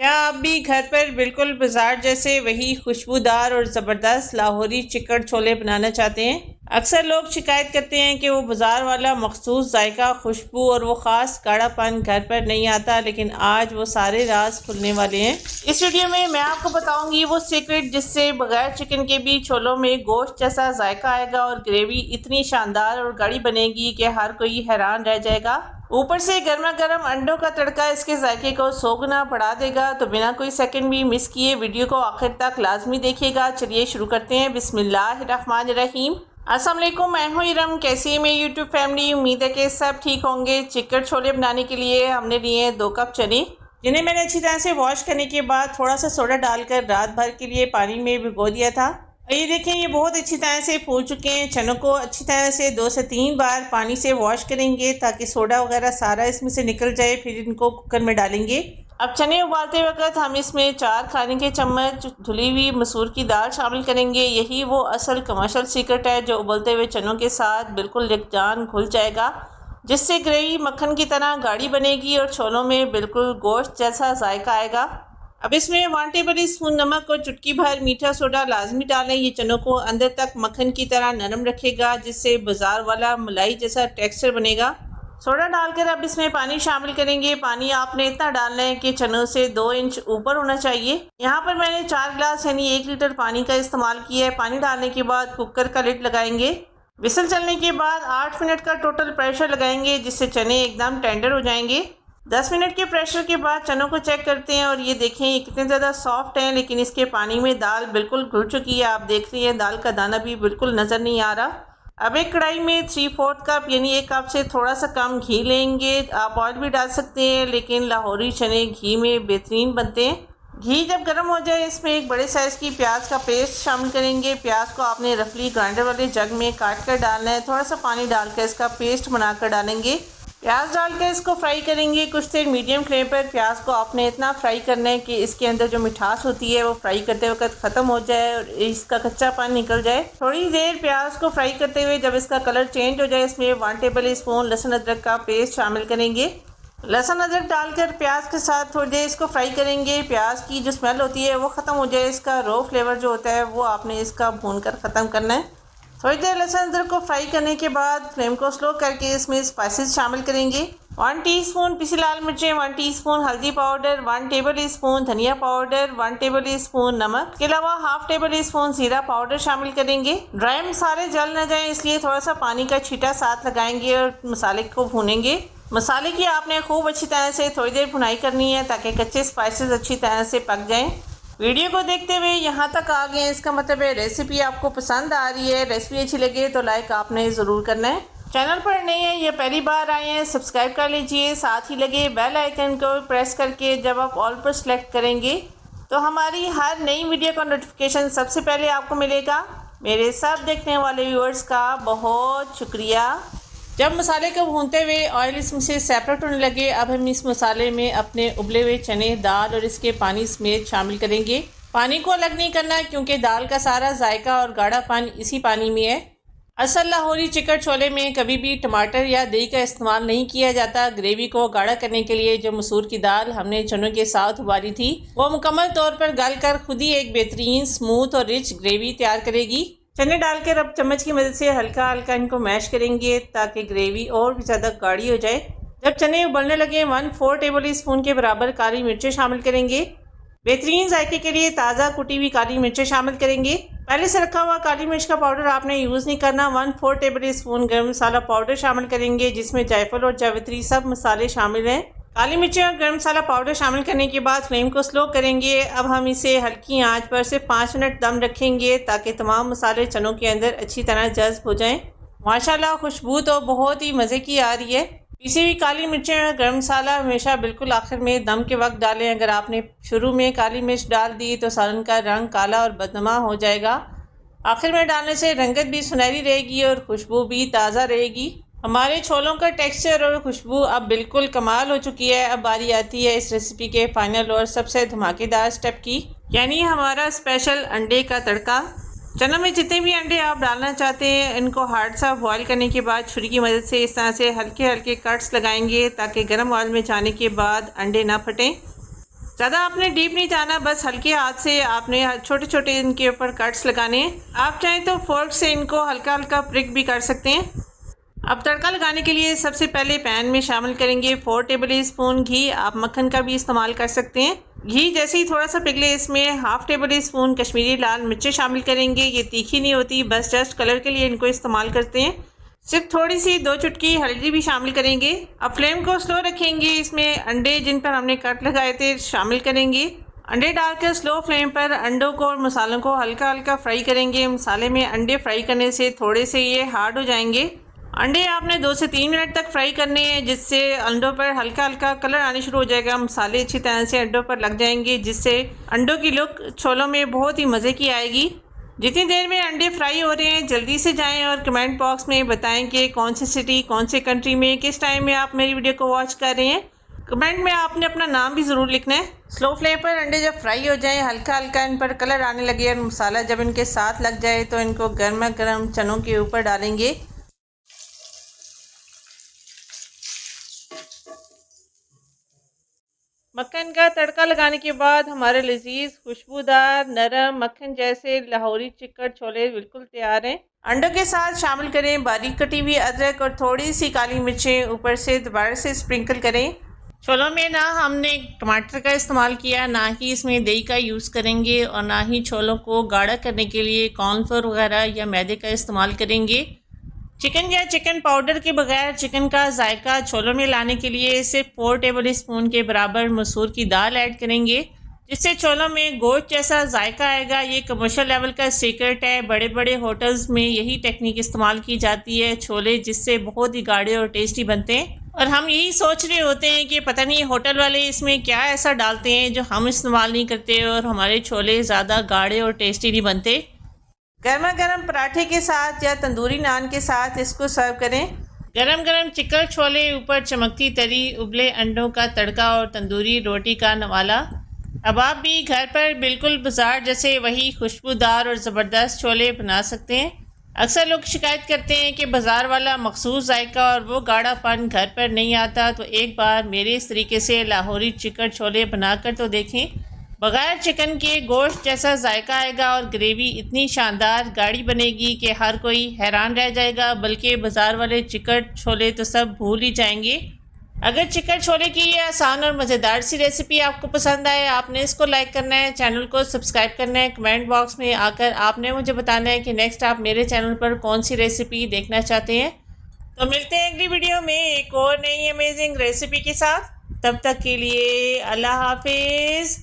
क्या आप भी घर पर बिल्कुल बाजार जैसे वही खुशबूदार और ज़बरदस्त लाहौरी चिकन छोले बनाना चाहते हैं? अक्सर लोग शिकायत करते हैं कि वो बाज़ार वाला मखसूस जायका, खुशबू और वो ख़ास गाढ़ापन घर पर नहीं आता, लेकिन आज वो सारे राज खुलने वाले हैं। इस वीडियो में मैं आपको बताऊंगी वो सीक्रेट जिससे बगैर चिकन के भी छोलों में गोश्त जैसा जायका आएगा और ग्रेवी इतनी शानदार और गाढ़ी बनेगी कि हर कोई हैरान रह जाएगा। ऊपर से गर्मा गर्म अंडों का तड़का इसके जायके को 100 गुना बढ़ा देगा। तो बिना कोई सेकंड भी मिस किए वीडियो को आखिर तक लाजमी देखिएगा। चलिए शुरू करते हैं। बिस्मिल्लाहिर्रहमानिर्रहीम। अस्सलाम वालेकुम, मैं हूं इरम। कैसी है मेरी यूट्यूब फैमिली? उम्मीद है कि सब ठीक होंगे। चिकन छोले बनाने के लिए हमने लिए हैं 2 कप चने, जिन्हें मैंने अच्छी तरह से वॉश करने के बाद थोड़ा सा सोडा डालकर रात भर के लिए पानी में भिगो दिया था। ये देखें, ये बहुत अच्छी तरह से फूल चुके हैं। चनों को अच्छी तरह से 2 से 3 बार पानी से वॉश करेंगे ताकि सोडा वगैरह सारा इसमें से निकल जाए। फिर इनको कुकर में डालेंगे। अब चने उबालते वक्त हम इसमें 4 खाने के चम्मच धुली हुई मसूर की दाल शामिल करेंगे। यही वो असल कमर्शियल सीक्रेट है जो उबलते हुए चनों के साथ बिल्कुल यकजान घुल जाएगा, जिससे ग्रेवी मक्खन की तरह गाढ़ी बनेगी और छोलों में बिल्कुल गोश्त जैसा जायका आएगा। अब इसमें 1 टेबल स्पून नमक और चुटकी भर मीठा सोडा लाजमी डालें। ये चनों को अंदर तक मक्खन की तरह नरम रखेगा, जिससे बाजार वाला मलाई जैसा टेक्सचर बनेगा। सोडा डालकर अब इसमें पानी शामिल करेंगे। पानी आपने इतना डालना है कि चनों से 2 इंच ऊपर होना चाहिए। यहाँ पर मैंने 4 गिलास यानी 1 लीटर पानी का इस्तेमाल किया है। पानी डालने के बाद कुकर का लिड लगाएंगे। विसल चलने के बाद 8 मिनट का टोटल प्रेशर लगाएंगे, जिससे चने एकदम टेंडर हो जाएंगे। 10 मिनट के प्रेशर के बाद चनों को चेक करते हैं और ये देखें ये कितने ज़्यादा सॉफ्ट हैं, लेकिन इसके पानी में दाल बिल्कुल घुल चुकी है। आप देख रही हैं दाल का दाना भी बिल्कुल नज़र नहीं आ रहा। अब एक कढ़ाई में 3/4 कप यानी 1 कप से थोड़ा सा कम घी लेंगे। आप ऑयल भी डाल सकते हैं, लेकिन लाहौरी चने घी में बेहतरीन बनते हैं। घी जब गर्म हो जाए इसमें एक बड़े साइज़ की प्याज का पेस्ट शामिल करेंगे। प्याज को आपने रफली ग्राइंडर वाले जग में काट कर डालना है। थोड़ा सा पानी डालकर इसका पेस्ट बनाकर डालेंगे। प्याज डालकर इसको फ्राई करेंगे कुछ देर मीडियम फ्लेम पर। प्याज को आपने इतना फ्राई करना है कि इसके अंदर जो मिठास होती है वो फ्राई करते वक्त ख़त्म हो जाए और इसका कच्चापन निकल जाए। थोड़ी देर प्याज को फ्राई करते हुए जब इसका कलर चेंज हो जाए इसमें 1 टेबल स्पून लहसुन अदरक का पेस्ट शामिल करेंगे। लहसुन अदरक डालकर प्याज के साथ थोड़ी देर इसको फ्राई करेंगे। प्याज की जो स्मेल होती है वो ख़त्म हो जाए, इसका रॉ फ्लेवर जो होता है वो आपने इसका भूनकर ख़त्म करना है। थोड़ी देर लहसुन अदरक को फ्राई करने के बाद फ्लेम को स्लो करके इसमें स्पाइसेस शामिल करेंगे। 1 टीस्पून पिसी लाल मिर्चें, 1 टीस्पून हल्दी पाउडर, 1 टेबल स्पून धनिया पाउडर, 1 टेबल स्पून नमक के अलावा 1/2 टेबल स्पून जीरा पाउडर शामिल करेंगे। ड्राई मसाले जल न जाएं, इसलिए थोड़ा सा पानी का छींटा साथ लगाएंगे और मसाले को भूनेंगे। मसाले की आपने खूब अच्छी तरह से थोड़ी देर भुनाई करनी है ताकि कच्चे स्पाइसेस अच्छी तरह से पक जाएं। वीडियो को देखते हुए यहाँ तक आ गए, इसका मतलब है रेसिपी आपको पसंद आ रही है। रेसिपी अच्छी लगे तो लाइक आपने ज़रूर करना है। चैनल पर नए हैं या पहली बार आए हैं सब्सक्राइब कर लीजिए। साथ ही लगे बेल आइकन को प्रेस करके जब आप ऑल पर सेलेक्ट करेंगे तो हमारी हर नई वीडियो का नोटिफिकेशन सबसे पहले आपको मिलेगा। मेरे सब देखने वाले व्यूअर्स का बहुत शुक्रिया। जब मसाले को भूनते हुए ऑयल इसमें से सेपरेट होने लगे, अब हम इस मसाले में अपने उबले हुए चने, दाल और इसके पानी समेत शामिल करेंगे। पानी को अलग नहीं करना क्योंकि दाल का सारा जायका और गाढ़ापन इसी पानी में है। असल लाहौरी चिकन छोले में कभी भी टमाटर या दही का इस्तेमाल नहीं किया जाता। ग्रेवी को गाढ़ा करने के लिए जो मसूर की दाल हमने चनों के साथ उबाली थी वो मुकम्मल तौर पर गल कर खुद ही एक बेहतरीन स्मूथ और रिच ग्रेवी तैयार करेगी। चने डालकर अब चम्मच की मदद से हल्का हल्का इनको मैश करेंगे ताकि ग्रेवी और भी ज़्यादा गाढ़ी हो जाए। जब चने उबलने लगे 1/4 टेबल स्पून के बराबर काली मिर्चें शामिल करेंगे। बेहतरीन जायके के लिए ताज़ा कुटी हुई काली मिर्चें शामिल करेंगे। पहले से रखा हुआ काली मिर्च का पाउडर आपने यूज़ नहीं करना। 1/4 टेबल स्पून गर्म मसाला पाउडर शामिल करेंगे, जिसमें जायफल और जावित्री सब मसाले शामिल हैं। काली मिर्चें और गर्म मसाला पाउडर शामिल करने के बाद फ्लेम को स्लो करेंगे। अब हम इसे हल्की आंच पर सिर्फ 5 मिनट दम रखेंगे ताकि तमाम मसाले चनों के अंदर अच्छी तरह जज्ब हो जाएं। माशाल्लाह खुशबू तो बहुत ही मज़े की आ रही है। पिसी हुई काली मिर्चें और गर्म मसाला हमेशा बिल्कुल आखिर में दम के वक्त डालें। अगर आपने शुरू में काली मिर्च डाल दी तो सालन का रंग काला और बदनमा हो जाएगा। आखिर में डालने से रंगत भी सुनहरी रहेगी और खुशबू भी ताज़ा रहेगी। हमारे छोलों का टेक्सचर और खुशबू अब बिल्कुल कमाल हो चुकी है। अब बारी आती है इस रेसिपी के फाइनल और सबसे धमाकेदार स्टेप की, यानी हमारा स्पेशल अंडे का तड़का। चना में जितने भी अंडे आप डालना चाहते हैं इनको हार्ड सा बॉयल करने के बाद छुरी की मदद से इस तरह से हल्के हल्के कट्स लगाएंगे ताकि गर्म ऑयल में जाने के बाद अंडे ना फटें। ज़्यादा आपने डीप नहीं जाना, बस हल्के हाथ से आपने छोटे छोटे इनके ऊपर कट्स लगाने हैं। आप चाहें तो फोर्क से इनको हल्का हल्का प्रिक भी कर सकते हैं। अब तड़का लगाने के लिए सबसे पहले पैन में शामिल करेंगे 4 टेबल स्पून घी। आप मक्खन का भी इस्तेमाल कर सकते हैं। घी जैसे ही थोड़ा सा पिघले इसमें हाफ़ टेबल स्पून कश्मीरी लाल मिर्चें शामिल करेंगे। ये तीखी नहीं होती, बस जस्ट कलर के लिए इनको इस्तेमाल करते हैं। सिर्फ थोड़ी सी 2 चुटकी हल्दी भी शामिल करेंगे। अब फ्लेम को स्लो रखेंगे। इसमें अंडे जिन पर हमने कट लगाए थे शामिल करेंगे। अंडे डालकर स्लो फ्लेम पर अंडों को और मसालों को हल्का हल्का फ्राई करेंगे। मसाले में अंडे फ्राई करने से थोड़े से ये हार्ड हो जाएंगे। अंडे आपने 2 से 3 मिनट तक फ्राई करने हैं, जिससे अंडों पर हल्का हल्का कलर आने शुरू हो जाएगा। मसाले अच्छी तरह से अंडों पर लग जाएंगे, जिससे अंडों की लुक छोलों में बहुत ही मज़े की आएगी। जितनी देर में अंडे फ्राई हो रहे हैं जल्दी से जाएं और कमेंट बॉक्स में बताएं कि कौन सी सिटी, कौन से कंट्री में, किस टाइम में आप मेरी वीडियो को वॉच कर रहे हैं। कमेंट में आपने अपना नाम भी ज़रूर लिखना है। स्लो फ्लेम पर अंडे जब फ्राई हो जाएं, हल्का हल्का इन पर कलर आने लगे और मसाला जब इनके साथ लग जाए तो इनको गर्मा गर्म चनों के ऊपर डालेंगे। मक्खन का तड़का लगाने के बाद हमारे लजीज खुशबूदार नरम मक्खन जैसे लाहौरी चिकन छोले बिल्कुल तैयार हैं। अंडों के साथ शामिल करें बारीक कटी हुई अदरक और थोड़ी सी काली मिर्चें। ऊपर से दोबारा से स्प्रिंकल करें। छोलों में ना हमने टमाटर का इस्तेमाल किया, ना ही इसमें दही का यूज़ करेंगे और ना ही छोलों को गाढ़ा करने के लिए कॉर्नफ्लोर वगैरह या मैदे का इस्तेमाल करेंगे। चिकन या चिकन पाउडर के बगैर चिकन का जायका छोलों में लाने के लिए सिर्फ 4 टेबल स्पून के बराबर मसूर की दाल ऐड करेंगे, जिससे छोलों में गोश्त जैसा जायका आएगा। ये कमर्शियल लेवल का सीक्रेट है। बड़े बड़े होटल्स में यही टेक्निक इस्तेमाल की जाती है छोले, जिससे बहुत ही गाढ़े और टेस्टी बनते हैं। और हम यही सोच रहे होते हैं कि पता नहीं होटल वाले इसमें क्या ऐसा डालते हैं जो हम इस्तेमाल नहीं करते और हमारे छोले ज़्यादा गाढ़े और टेस्टी नहीं बनते। गर्मा गर्म पराठे के साथ या तंदूरी नान के साथ इसको सर्व करें। गरम गरम चिकन छोले, ऊपर चमकती तरी उबले अंडों का तड़का और तंदूरी रोटी का नवाला। अब आप भी घर पर बिल्कुल बाजार जैसे वही खुशबूदार और ज़बरदस्त छोले बना सकते हैं। अक्सर लोग शिकायत करते हैं कि बाज़ार वाला मखसूस जायका और वो गाढ़ापन घर पर नहीं आता, तो एक बार मेरे इस तरीके से लाहौरी चिकन छोले बनाकर तो देखें। बगैर चिकन के गोश्त जैसा जायका आएगा और ग्रेवी इतनी शानदार गाढ़ी बनेगी कि हर कोई हैरान रह जाएगा, बल्कि बाज़ार वाले चिकन छोले तो सब भूल ही जाएंगे। अगर चिकन छोले की ये आसान और मज़ेदार सी रेसिपी आपको पसंद आए, आपने इसको लाइक करना है, चैनल को सब्सक्राइब करना है। कमेंट बॉक्स में आकर आपने मुझे बताना है कि नेक्स्ट आप मेरे चैनल पर कौन सी रेसिपी देखना चाहते हैं। तो मिलते हैं अगली वीडियो में एक और नई अमेजिंग रेसिपी के साथ। तब तक के लिए अल्लाह हाफिज़।